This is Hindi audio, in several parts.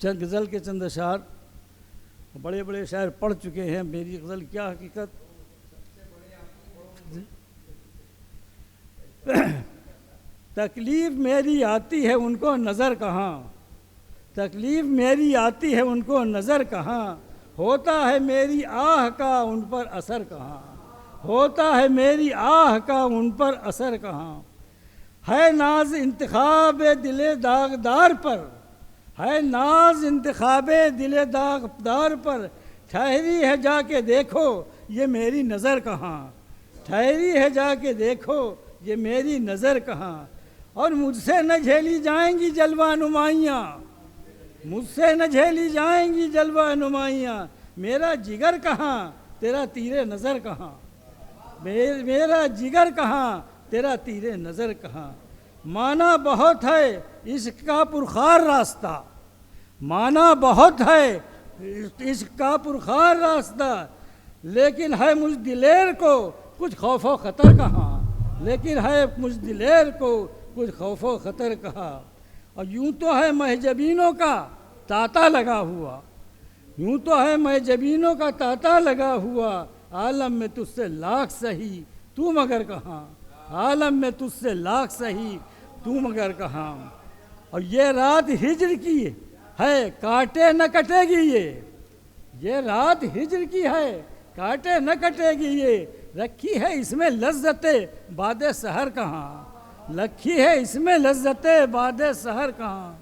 चंद गज़ल के चंद अशार, बड़े बड़े शायर पढ़ चुके हैं। मेरी गज़ल क्या हकीकत, तकलीफ़ मेरी आती है उनको नज़र कहाँ, तकलीफ़ मेरी आती है उनको नज़र कहाँ, होता है मेरी आह का उन पर असर कहाँ, होता है मेरी आह का उन पर असर कहाँ। है नाज इंतखाब दिले दागदार पर, है नाज इंतखाब दिले दागदार पर, ठहरी है जाके देखो ये मेरी नज़र कहाँ, ठहरी है जाके देखो ये मेरी नज़र कहाँ। और मुझसे न झेली जाएंगी जलवा नुमाइयाँ, मुझसे न झेली जाएंगी जलवा नुमाइयाँ, मेरा जिगर कहाँ तेरा तीरे नज़र कहाँ, मेरा जिगर कहाँ तेरा तीरे नज़र कहाँ। माना बहुत है इश्क का पुरखार रास्ता, माना बहुत है इश्क का पुरखार रास्ता, लेकिन है मुझ दिलेर को कुछ खौफो ख़तर कहाँ, लेकिन है मुझ दिलेर को कुछ खौफो ख़तर कहाँ। और यूँ तो है महजबीनों का तांता लगा हुआ, यूँ तो है महजबीनों का तांता लगा हुआ, आलम में तुझसे लाख सही तू मगर कहाँ, आलम में तुझसे लाख सही तू मगर कहाँ। और ये रात हिज्र की है काटे न कटेगी ये रात हिज्र की है काटे न कटेगी ये, रखी है इसमें लज्जते बादे सहर कहाँ, रखी है इसमें लज्जते बादे सहर कहाँ।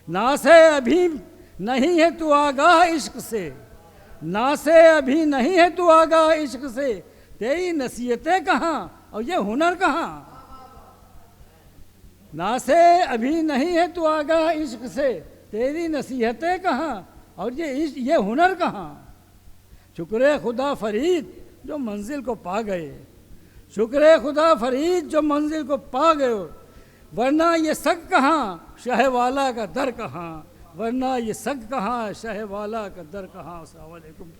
ना से अभी नहीं है तू आगाह इश्क से, ना से अभी नहीं है तू आगाह इश्क से, तेरी नसीहतें कहाँ और ये हुनर कहाँ। ना से अभी नहीं है तू आगाह इश्क से, तेरी नसीहतें कहाँ और ये हुनर कहाँ। शुक्र खुदा फरीद जो मंजिल को पा गए, शुक्र खुदा फरीद जो मंजिल को पा गए, वरना ये सग कहाँ शहवाला का दर कहाँ, वरना ये सग कहाँ शहवाला का दर कहाँ। अस्सलाम वालेकुम।